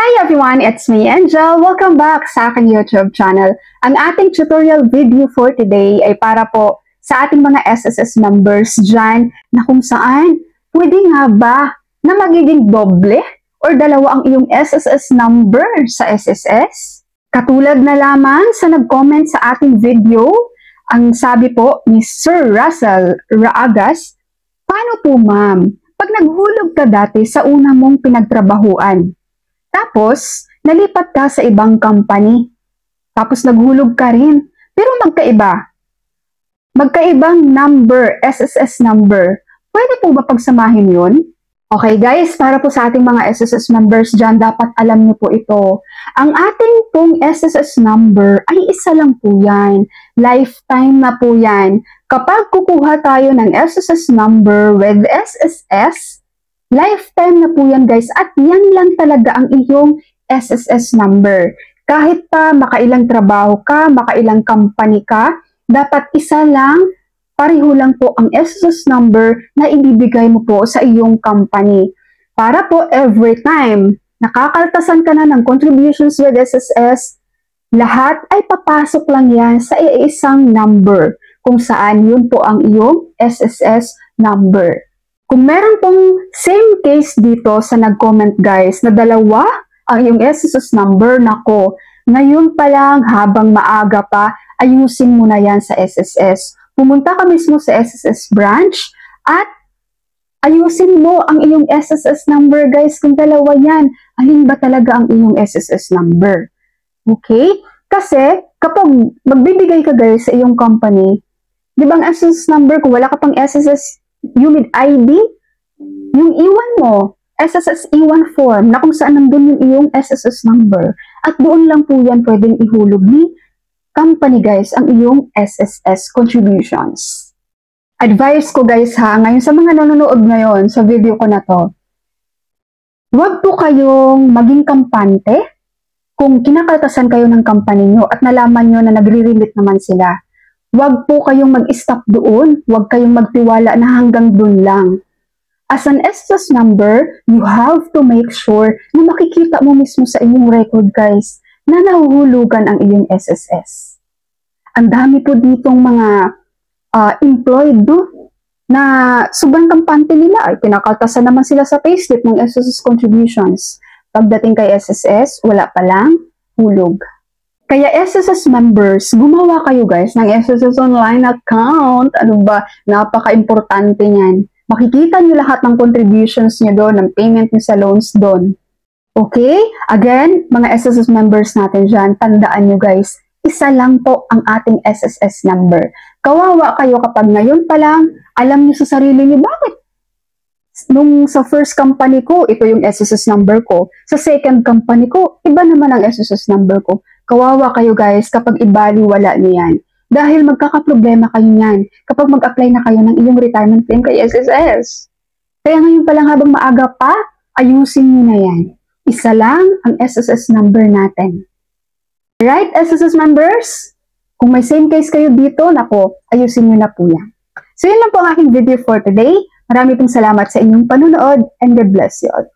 Hi everyone, it's me Angel. Welcome back sa aking YouTube channel. Ang ating tutorial video for today ay para po sa ating mga SSS members dyan na kung saan pwede nga ba na magiging doble or dalawa ang iyong SSS number sa SSS? Katulad na lamang sa nag-comment sa ating video, ang sabi po ni Sir Russell Raagas, paano po ma'am, pag naghulog ka dati sa una mong pinagtrabahuan, tapos nalipat ka sa ibang company, tapos naghulog ka rin, pero magkaibang number, SSS number, pwede po ba pagsamahin yun? Okay guys, para po sa ating mga SSS members dyan, dapat alam niyo po ito. Ang ating pong SSS number ay isa lang po yan. Lifetime na po yan. Kapag kukuha tayo ng SSS number with SSS, lifetime na po yan guys. At yan lang talaga ang iyong SSS number. Kahit pa makailang trabaho ka, makailang company ka, dapat isa lang, pareho lang po ang SSS number na ibibigay mo po sa iyong company. Para po every time nakakaltasan ka na ng contributions with SSS, lahat ay papasok lang yan sa isang number kung saan yun po ang iyong SSS number. Kung meron pong same case dito sa nag-comment guys na dalawa ang iyong SSS number, nako, ngayon pa lang habang maaga pa, ayusin mo na yan sa SSS. Pumunta ka mismo sa SSS branch at ayusin mo ang iyong SSS number guys kung dalawa yan. Alin ba talaga ang iyong SSS number? Okay? Kasi kapag magbibigay ka guys sa iyong company, di ba ang SSS number kung wala ka pang SSS unit ID, yung iwan mo, SSS iwan form na kung saan nandun yung iyong SSS number at doon lang po yan pwedeng ihulog ni company guys ang iyong SSS contributions. Advice ko guys ha, ngayon sa mga nanonood ngayon sa video ko na to, huwag po kayong maging kampante kung kinakaltasan kayo ng company nyo at nalaman nyo na nagre-remit naman sila. Huwag po kayong mag-stop doon, huwag kayong magtiwala na hanggang doon lang. As an SSS number, you have to make sure na makikita mo mismo sa iyong record guys na nahuhulugan ang iyong SSS. Ang dami po ditong mga employed na sobrang kampante nila ay pinakaltasan naman sila sa payslip ng SSS contributions. Pagdating kay SSS, wala pa lang hulog. Kaya SSS members, gumawa kayo guys ng SSS online account. Ano ba? Napaka-importante niyan. Makikita nyo lahat ng contributions nyo doon, ng payment nyo sa loans doon. Okay? Again, mga SSS members natin dyan, tandaan nyo guys, isa lang po ang ating SSS number. Kawawa kayo kapag ngayon pa lang, alam nyo sa sarili nyo, bakit? Nung sa first company ko, ito yung SSS number ko. Sa second company ko, iba naman ang SSS number ko. Kawawa kayo guys kapag ibaliwala nyo yan. Dahil magkakaproblema kayo niyan kapag mag-apply na kayo ng iyong retirement claim kay SSS. Kaya ngayon pa lang habang maaga pa, ayusin nyo na yan. Isa lang ang SSS number natin. Right, SSS members? Kung may same case kayo dito, nako, ayusin nyo na po yan. So yun lang po ang aking video for today. Marami pong salamat sa inyong panunood and God bless you all.